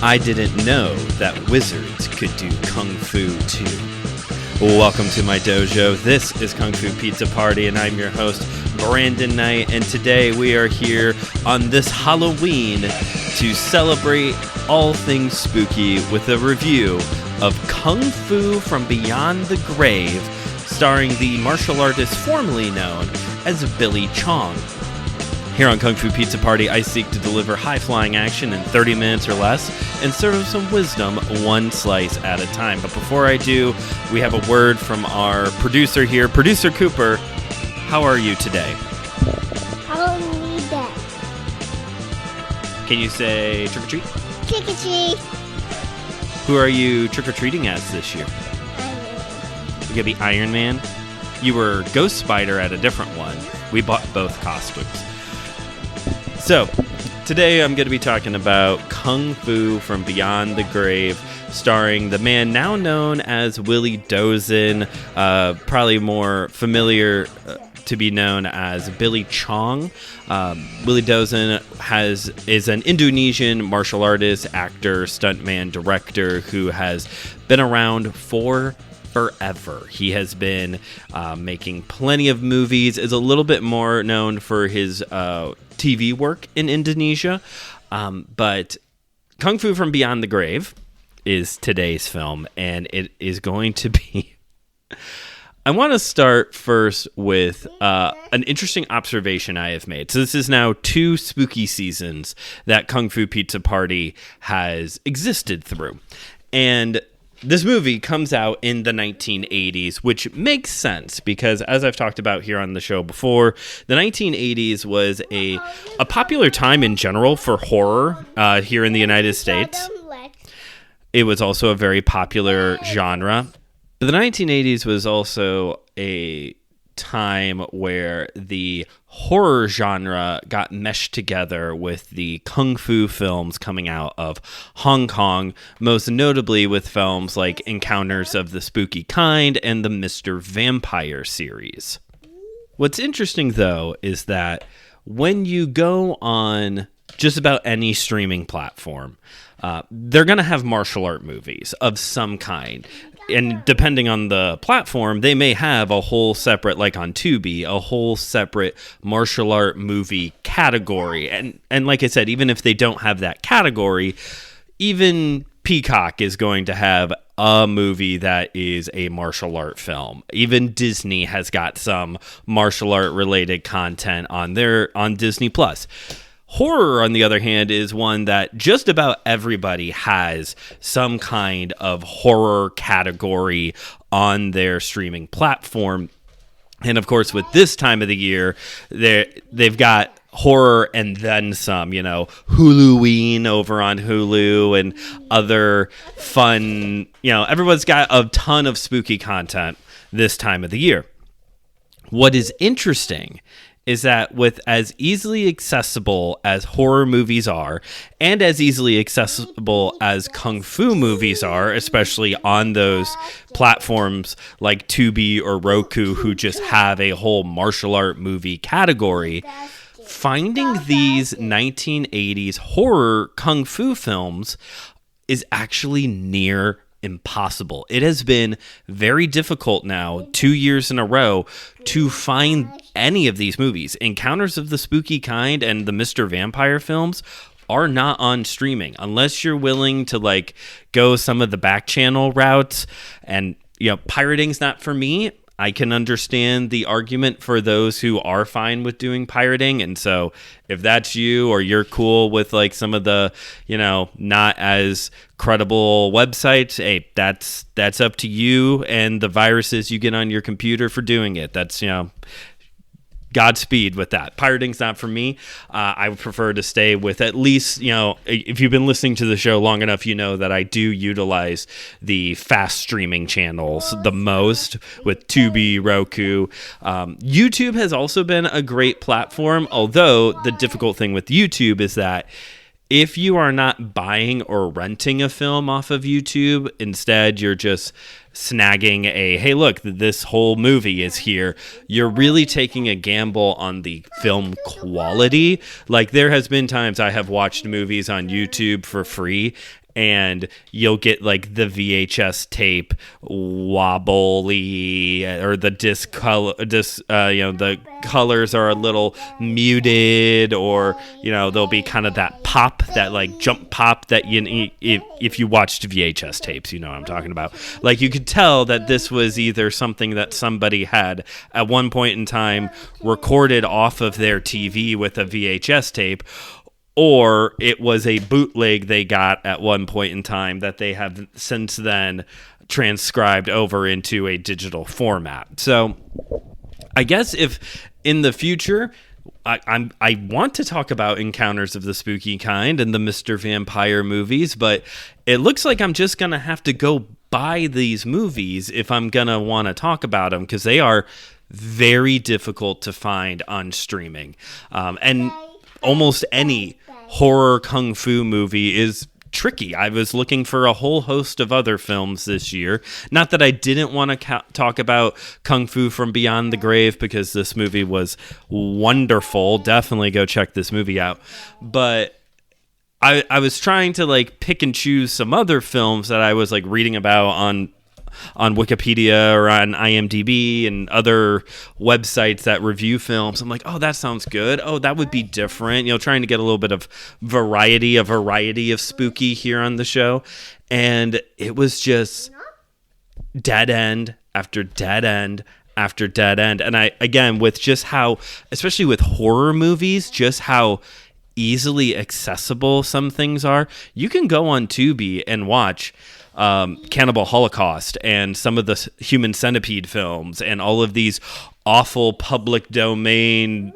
I didn't know that wizards could do kung fu too. Welcome to my dojo. This is Kung Fu Pizza Party, and I'm your host, Brandon Knight. And today we are here on this Halloween to celebrate all things spooky with a review of Kung Fu from Beyond the Grave, starring the martial artist formerly known as Billy Chong. Here on Kung Fu Pizza Party, I seek to deliver high-flying action in 30 minutes or less and serve some wisdom one slice at a time. But before I do, we have a word from our producer here. Producer Cooper, how are you today? Halloween. Can you say trick-or-treat? Trick-or-treat. Who are you trick-or-treating as this year? You gonna be Iron Man? You were Ghost Spider at a different one. We bought both costumes. So, today I'm going to be talking about Kung Fu from Beyond the Grave, starring the man now known as Willie Dozin, probably more familiar to be known as Billy Chong. Willie Dozin is an Indonesian martial artist, actor, stuntman, director who has been around for forever. He has been making plenty of movies, is a little bit more known for his TV work in Indonesia, but Kung Fu from Beyond the Grave is today's film, and it is going to be... I want to start first with an interesting observation I have made. So this is now 2 spooky seasons that Kung Fu Pizza Party has existed through, and this movie comes out in the 1980s, which makes sense because, as I've talked about here on the show before, the 1980s was a popular time in general for horror here in the United States. It was also a very popular genre. But the 1980s was also a time where the horror genre got meshed together with the kung fu films coming out of Hong Kong, most notably with films like Encounters of the Spooky Kind and the Mr. Vampire series. What's interesting, though, is that when you go on just about any streaming platform, they're going to have martial art movies of some kind. And depending on the platform, they may have a whole separate, like on Tubi, a whole separate martial art movie category. And like I said, even if they don't have that category, even Peacock is going to have a movie that is a martial art film. Even Disney has got some martial art related content on Disney Plus. Horror, on the other hand, is one that just about everybody has some kind of horror category on their streaming platform. And of course, with this time of the year, they've got horror and then some, Huluween over on Hulu and other fun, everyone's got a ton of spooky content this time of the year. What is interesting is that with as easily accessible as horror movies are, and as easily accessible as kung fu movies are, especially on those platforms like Tubi or Roku, who just have a whole martial art movie category, finding these 1980s horror kung fu films is actually near impossible. It has been very difficult now, 2 years in a row, to find any of these movies. Encounters of the Spooky Kind and the Mr. Vampire films are not on streaming unless you're willing to go some of the back channel routes. And pirating's not for me. I can understand the argument for those who are fine with doing pirating. And so if that's you, or you're cool with some of the, not as credible websites, hey, that's up to you and the viruses you get on your computer for doing it. That's, Godspeed with that. Pirating's not for me. I would prefer to stay with at least, if you've been listening to the show long enough, you know that I do utilize the fast streaming channels the most with Tubi, Roku. YouTube has also been a great platform, although the difficult thing with YouTube is that if you are not buying or renting a film off of YouTube, instead you're just snagging hey, look, this whole movie is here, you're really taking a gamble on the film quality. There has been times I have watched movies on YouTube for free, and you'll get like the VHS tape wobbly, or the the colors are a little muted, or there'll be kind of that pop, that like jump pop that if you watched VHS tapes, you know what I'm talking about. Like, you could tell that this was either something that somebody had at one point in time recorded off of their TV with a VHS tape, or it was a bootleg they got at one point in time that they have since then transcribed over into a digital format. So I guess if in the future I want to talk about Encounters of the Spooky Kind and the Mr. Vampire movies, but it looks like I'm just going to have to go buy these movies if I'm going to want to talk about them, because they are very difficult to find on streaming. And almost any horror kung fu movie is tricky. I was looking for a whole host of other films this year. Not that I didn't want to talk about Kung Fu from Beyond the Grave, because this movie was wonderful. Definitely go check this movie out. But I was trying to like pick and choose some other films that I was like reading about on Wikipedia or on IMDb and other websites that review films. I'm like, oh, that sounds good. Oh, that would be different. Trying to get a little bit of variety of spooky here on the show. And it was just dead end after dead end after dead end. And I, again, with just how, especially with horror movies, just how easily accessible some things are. You can go on Tubi and watch Cannibal Holocaust and some of the Human Centipede films and all of these awful public domain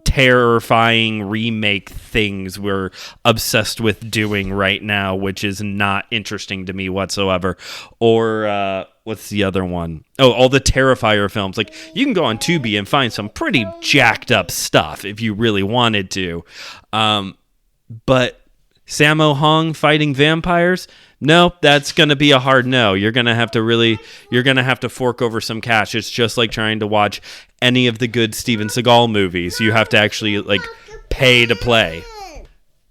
terrifying remake things we're obsessed with doing right now, which is not interesting to me whatsoever. Or what's the other one? Oh, all the Terrifier films. Like, you can go on Tubi and find some pretty jacked up stuff if you really wanted to. But Sammo Hung fighting vampires? No, that's going to be a hard no. You're going to have to fork over some cash. It's just like trying to watch any of the good Steven Seagal movies. You have to actually like pay to play.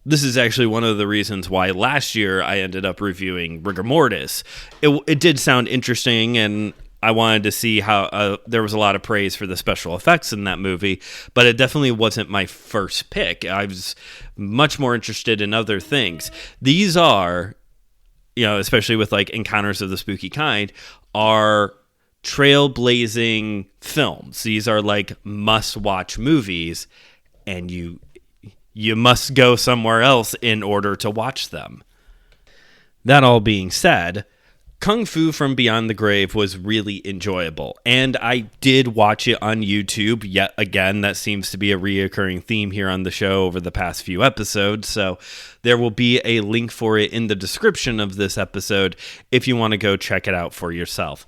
This is actually one of the reasons why last year I ended up reviewing Rigor Mortis. It did sound interesting, and I wanted to see how there was a lot of praise for the special effects in that movie, but it definitely wasn't my first pick. I was much more interested in other things. These are, especially with like Encounters of the Spooky Kind, are trailblazing films. These are like must-watch movies, and you must go somewhere else in order to watch them. That all being said, Kung Fu from Beyond the Grave was really enjoyable, and I did watch it on YouTube. Yet again, that seems to be a reoccurring theme here on the show over the past few episodes, so there will be a link for it in the description of this episode if you want to go check it out for yourself.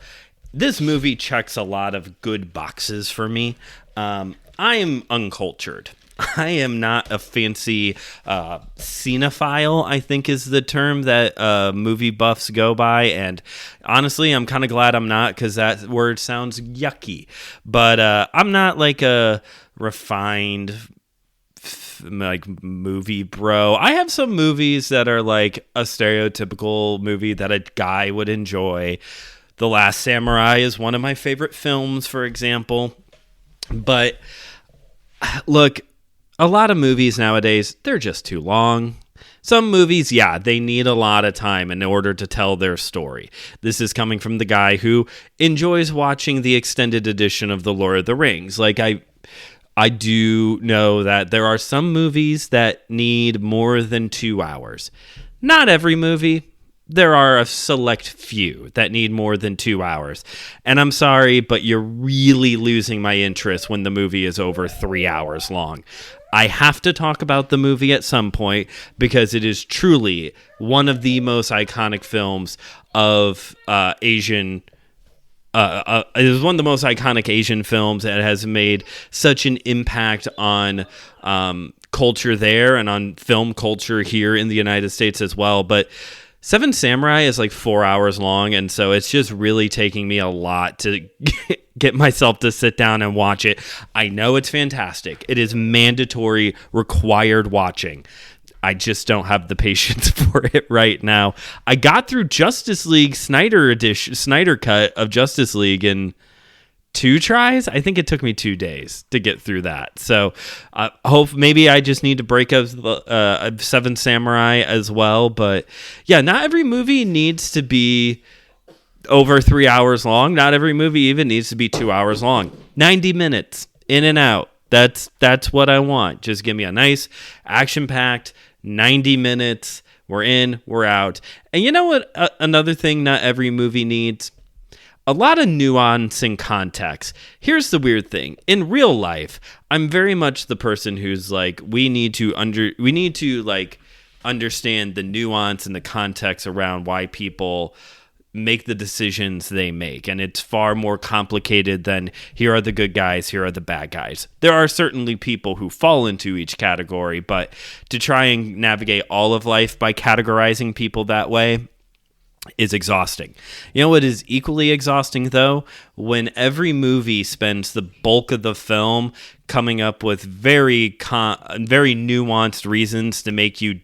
This movie checks a lot of good boxes for me. I am uncultured. I am not a fancy cinephile, I think is the term that movie buffs go by. And honestly, I'm kind of glad I'm not, because that word sounds yucky. But I'm not like a refined like movie bro. I have some movies that are like a stereotypical movie that a guy would enjoy. The Last Samurai is one of my favorite films, for example. But look, a lot of movies nowadays, they're just too long. Some movies, yeah, they need a lot of time in order to tell their story. This is coming from the guy who enjoys watching the extended edition of The Lord of the Rings. Like, I do know that there are some movies that need more than 2 hours. Not every movie. There are a select few that need more than 2 hours. And I'm sorry, but you're really losing my interest when the movie is over 3 hours long. I have to talk about the movie at some point, because it is truly one of the most iconic films of Asian. It is one of the most iconic Asian films that has made such an impact on culture there and on film culture here in the United States as well. But Seven Samurai is like 4 hours long, and so it's just really taking me a lot to get myself to sit down and watch it. I know it's fantastic. It is mandatory, required watching. I just don't have the patience for it right now. I got through Justice League Snyder cut of Justice League in 2 tries. I think it took me 2 days to get through that. So hope maybe I just need to break up Seven Samurai as well. But yeah, not every movie needs to be over 3 hours long. Not every movie even needs to be 2 hours long. 90 minutes in and out. That's what I want. Just give me a nice action-packed 90 minutes. We're in, we're out. And you know what? Another thing not every movie needs? A lot of nuance and context. Here's the weird thing. In real life, I'm very much the person who's like, we need to like understand the nuance and the context around why people make the decisions they make. And it's far more complicated than here are the good guys, here are the bad guys. There are certainly people who fall into each category, but to try and navigate all of life by categorizing people that way is exhausting. You know what is equally exhausting, though? When every movie spends the bulk of the film coming up with very nuanced reasons to make you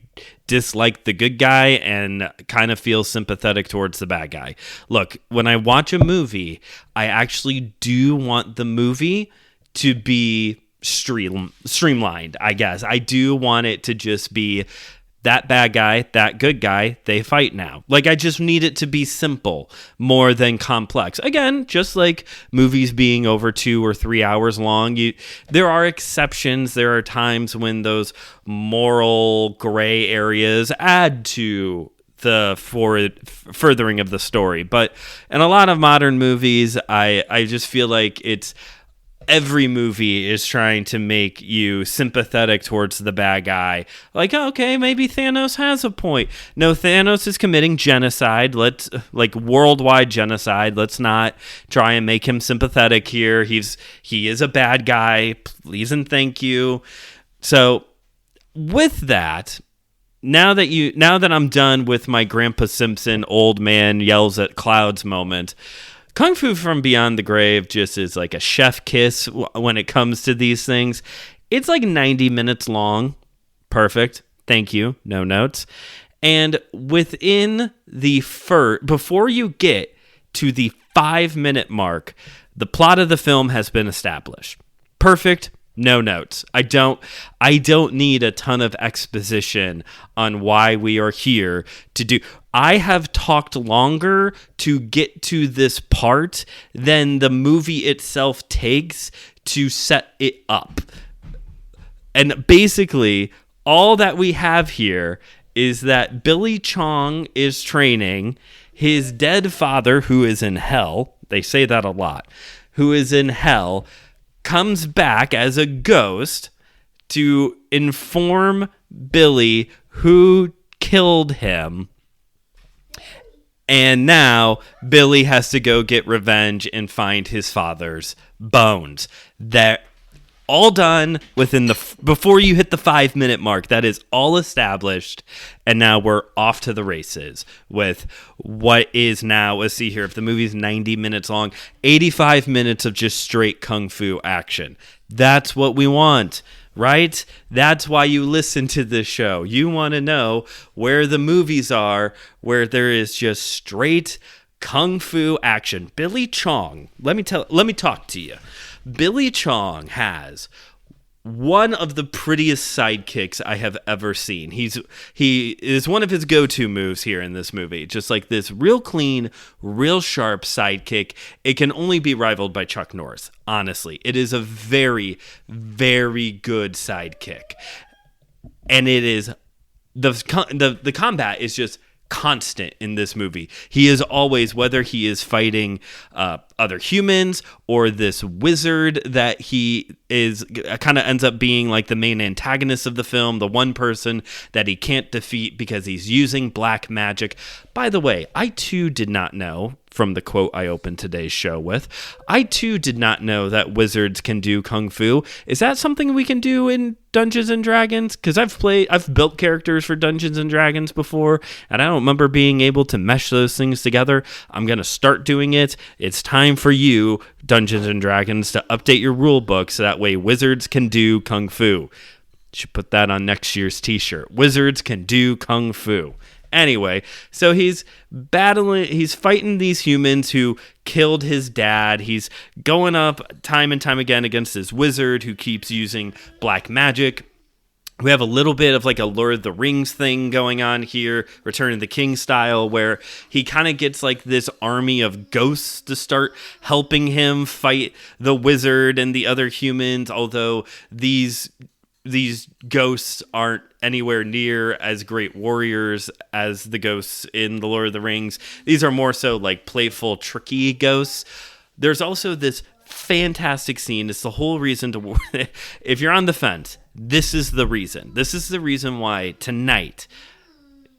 dislike the good guy and kind of feel sympathetic towards the bad guy. Look, when I watch a movie, I actually do want the movie to be streamlined, I guess. I do want it to just be that bad guy, that good guy, they fight now. Like, I just need it to be simple more than complex. Again, just like movies being over 2 or 3 hours long, there are exceptions. There are times when those moral gray areas add to the furthering of the story. But in a lot of modern movies, I just feel like every movie is trying to make you sympathetic towards the bad guy. Like, okay, maybe Thanos has a point. No, Thanos is committing genocide. Worldwide genocide. Let's not try and make him sympathetic here. He is a bad guy. Please and thank you. So, with that, now that I'm done with my Grandpa Simpson old man yells at clouds moment, Kung Fu from Beyond the Grave just is like a chef kiss when it comes to these things. It's like 90 minutes long. Perfect. Thank you. No notes. And within before you get to the 5-minute mark, the plot of the film has been established. Perfect. No notes. I don't need a ton of exposition on why we are here to do. I have talked longer to get to this part than the movie itself takes to set it up. And basically, all that we have here is that Billy Chong is training his dead father, who is in hell. They say that a lot. Who is in hell, comes back as a ghost to inform Billy who killed him. And now Billy has to go get revenge and find his father's bones. That all done within before you hit the 5-minute mark. That is all established. And now we're off to the races with what is now, let's see here, if the movie's 90 minutes long, 85 minutes of just straight kung fu action. That's what we want, right? That's why you listen to this show. You want to know where the movies are, where there is just straight kung fu action. Billy Chong, let me talk to you. Billy Chong has one of the prettiest sidekicks I have ever seen. He is one of his go-to moves here in this movie. Just like this real clean, real sharp sidekick. It can only be rivaled by Chuck Norris, honestly. It is a very, very good sidekick. And it is the combat is just constant in this movie. He is always, whether he is fighting other humans or this wizard that he is kind of ends up being like the main antagonist of the film, the one person that he can't defeat because he's using black magic. By the way, I too did not know, from the quote I opened today's show with, I too did not know that wizards can do kung fu. Is that something we can do in Dungeons and Dragons? Because I've built characters for Dungeons and Dragons before, and I don't remember being able to mesh those things together. I'm going to start doing it. It's time for you, Dungeons and Dragons, to update your rule book so that way wizards can do kung fu. Should put that on next year's t-shirt. Wizards can do kung fu. Anyway, so he's fighting these humans who killed his dad. He's going up time and time again against this wizard who keeps using black magic. We have a little bit of like a Lord of the Rings thing going on here, Return of the King style, where he kind of gets like this army of ghosts to start helping him fight the wizard and the other humans, although these ghosts aren't anywhere near as great warriors as the ghosts in The Lord of the Rings. These are more so like playful, tricky ghosts. There's also this fantastic scene. It's the whole reason to... If you're on the fence, this is the reason. This is the reason why tonight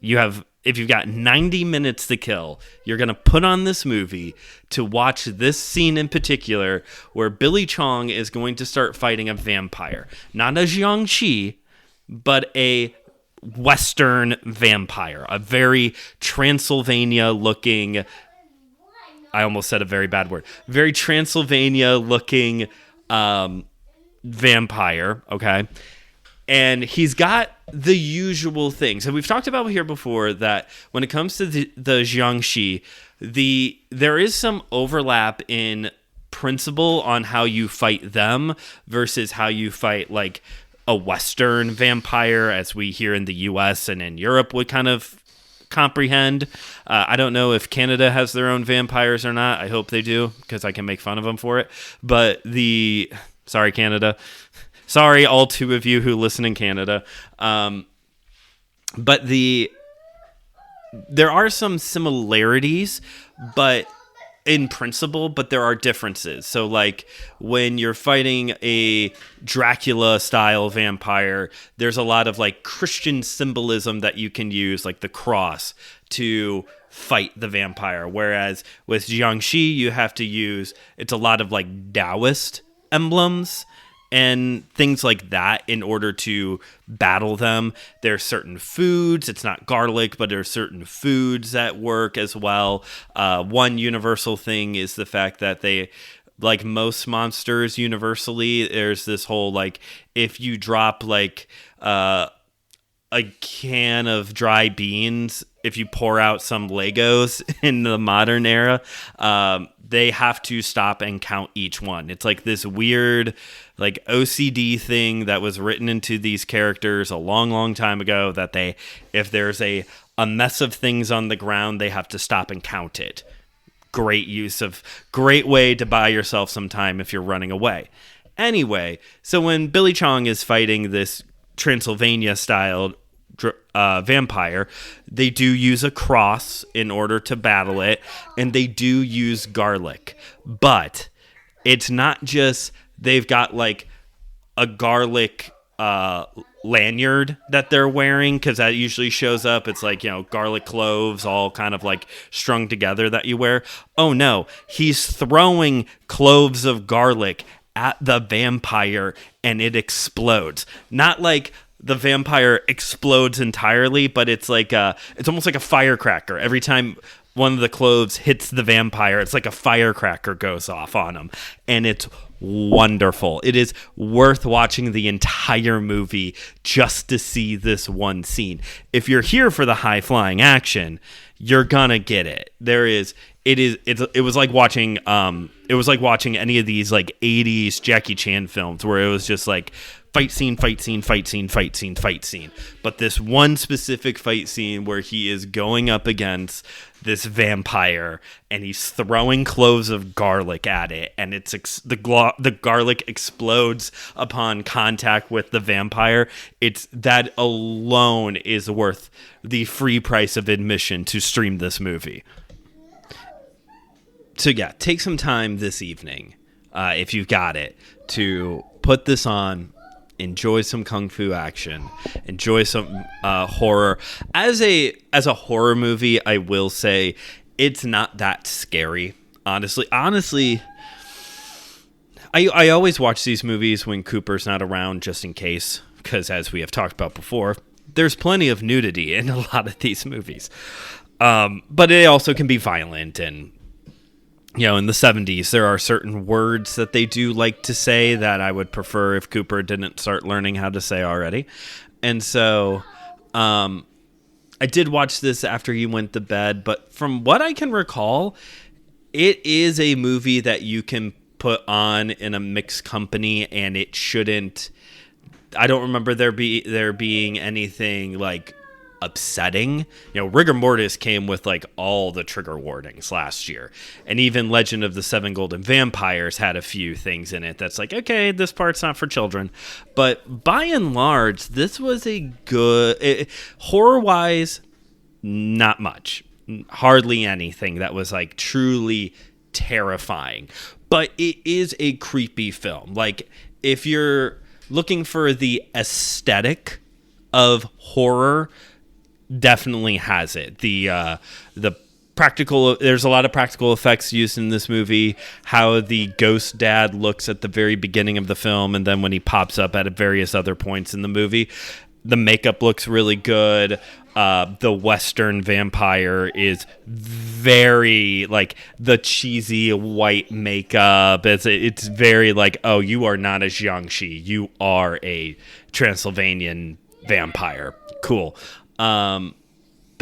if you've got 90 minutes to kill, you're going to put on this movie to watch this scene in particular where Billy Chong is going to start fighting a vampire. Not a Jiangshi, but a Western vampire. A very Transylvania-looking... I almost said a very bad word. Very Transylvania-looking vampire, okay? And he's got the usual things. And we've talked about here before that when it comes to the Jiangshi, there is some overlap in principle on how you fight them versus how you fight like a Western vampire, as we here in the US and in Europe would kind of comprehend. I don't know if Canada has their own vampires or not. I hope they do, because I can make fun of them for it. But sorry, Canada. Sorry, all two of you who listen in Canada. But there are some similarities, but in principle, but there are differences. So like when you're fighting a Dracula-style vampire, there's a lot of like Christian symbolism that you can use, like the cross, to fight the vampire. Whereas with Jiangshi, you have to use, it's a lot of like Taoist emblems and things like that in order to battle them. There's certain foods, it's not garlic, but there's certain foods that work as well. One universal thing is the fact that they, like most monsters universally, there's this whole like, if you drop like a can of dry beans, if you pour out some Legos in the modern era, they have to stop and count each one. It's like this weird like OCD thing that was written into these characters a long, long time ago, that if there's a mess of things on the ground, they have to stop and count it. Great way to buy yourself some time if you're running away. Anyway, so when Billy Chong is fighting this Transylvania-style vampire, they do use a cross in order to battle it, and they do use garlic. But it's not just they've got like a garlic lanyard that they're wearing, because that usually shows up. It's like, garlic cloves all kind of like strung together that you wear. Oh no, he's throwing cloves of garlic at the vampire and it explodes. Not like the vampire explodes entirely, but it's like it's almost like a firecracker. Every time one of the cloves hits the vampire, it's like a firecracker goes off on him, and it's wonderful. It is worth watching the entire movie just to see this one scene. If you're here for the high flying action, you're gonna get it. It was like watching any of these like 80s Jackie Chan films where it was just like fight scene, fight scene, fight scene, fight scene, fight scene. But this one specific fight scene where he is going up against this vampire and he's throwing cloves of garlic at it, and the garlic explodes upon contact with the vampire. That alone is worth the free price of admission to stream this movie. So yeah, take some time this evening, if you've got it, to put this on. Enjoy some kung fu action. Enjoy some horror. As a horror movie, I will say it's not that scary. Honestly, I always watch these movies when Cooper's not around, just in case, because as we have talked about before, there's plenty of nudity in a lot of these movies. But it also can be violent and in the 70s, there are certain words that they do like to say that I would prefer if Cooper didn't start learning how to say already. And so I did watch this after he went to bed, but from what I can recall, it is a movie that you can put on in a mixed company, and it shouldn't. I don't remember there being anything like upsetting. Rigor Mortis came with like all the trigger warnings last year, and even Legend of the Seven Golden Vampires had a few things in it that's like, okay, this part's not for children. But by and large, this was a good horror-wise, not much, hardly anything that was like truly terrifying. But it is a creepy film. Like, if you're looking for the aesthetic of horror, definitely has it. The practical, there's a lot of practical effects used in this movie. How the ghost dad looks at the very beginning of the film, and then when he pops up at various other points in the movie, the makeup looks really good. The Western vampire is very like the cheesy white makeup. It's very like, oh, you are not a Jiangxi, you are a Transylvanian vampire. Cool. But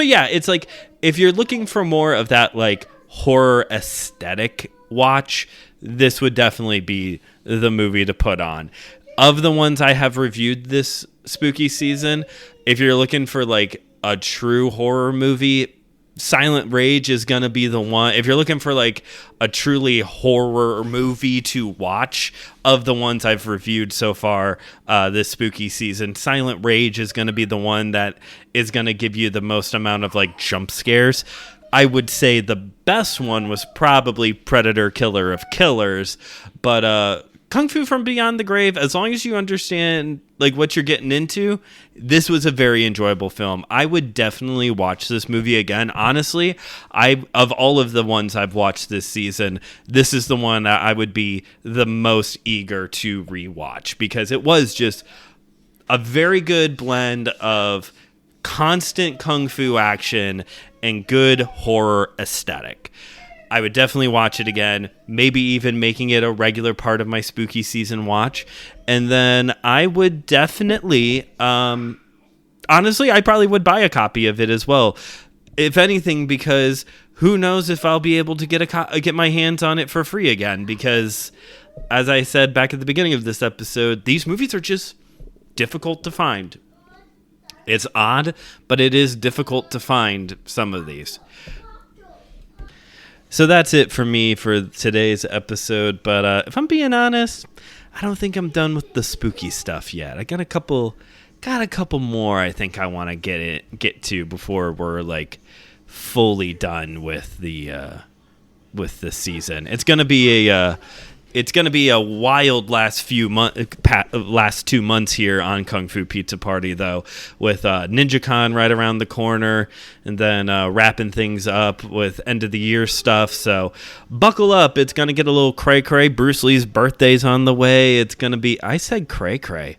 yeah, it's like, if you're looking for more of that like horror aesthetic watch, this would definitely be the movie to put on. Of the ones I have reviewed this spooky season, if you're looking for like a true horror movie, Silent Rage is going to be the one. If you're looking for like a truly horror movie to watch, of the ones I've reviewed so far this spooky season, Silent Rage is going to be the one that is going to give you the most amount of like jump scares. I would say the best one was probably Predator Killer of Killers, but Kung Fu from Beyond the Grave, as long as you understand like what you're getting into, this was a very enjoyable film. I would definitely watch this movie again. Honestly, of all of the ones I've watched this season, this is the one that I would be the most eager to rewatch, because it was just a very good blend of constant kung fu action and good horror aesthetic. I would definitely watch it again, maybe even making it a regular part of my spooky season watch. And then I would definitely, honestly, I probably would buy a copy of it as well. If anything, because who knows if I'll be able to get my hands on it for free again. Because, as I said back at the beginning of this episode, these movies are just difficult to find. It's odd, but it is difficult to find some of these. So that's it for me for today's episode. But if I'm being honest, I don't think I'm done with the spooky stuff yet. I got a couple more I think I want to get to before we're like fully done with the season. It's gonna be a wild last 2 months here on Kung Fu Pizza Party, though, with NinjaCon right around the corner, and then wrapping things up with end of the year stuff. So buckle up. It's going to get a little cray-cray. Bruce Lee's birthday's on the way. It's going to be, I said cray-cray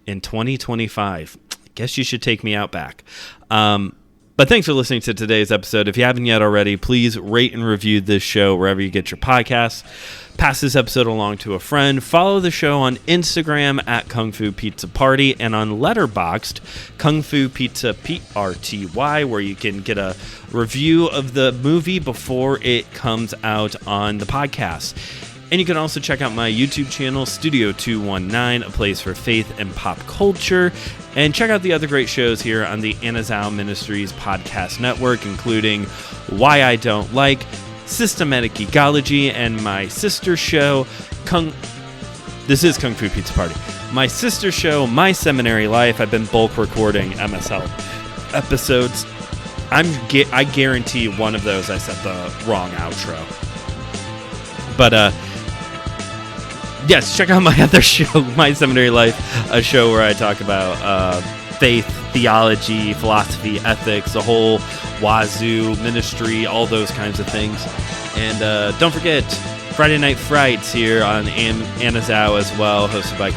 in 2025. Guess you should take me out back. But thanks for listening to today's episode. If you haven't yet already, please rate and review this show wherever you get your podcasts. Pass this episode along to a friend. Follow the show on Instagram at KungFuPizzaPrty and on Letterboxd, KungFuPizzaPrty, where you can get a review of the movie before it comes out on the podcast. And you can also check out my YouTube channel, Studio 219, a place for faith and pop culture. And check out the other great shows here on the Anazao Ministries podcast network, including Why I Don't Like, Systematic Geekology, and my sister show, This is Kung Fu Pizza Party. My sister show, My Seminary Life. I've been bulk recording MSL episodes. I guarantee one of those I said the wrong outro. But, yes, check out my other show, My Seminary Life, a show where I talk about faith, theology, philosophy, ethics, the whole wazoo, ministry, all those kinds of things. And don't forget, Friday Night Frights here on Anazao as well, hosted by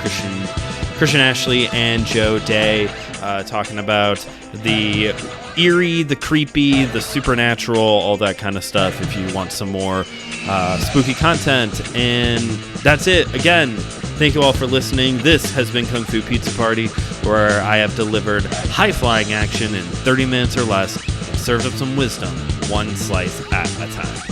Christian Ashley and Joe Day, talking about the eerie, the creepy, the supernatural, all that kind of stuff if you want some more spooky content. And that's it. Again, thank you all for listening. This has been Kung Fu Pizza Party, where I have delivered high-flying action in 30 minutes or less and served up some wisdom, one slice at a time.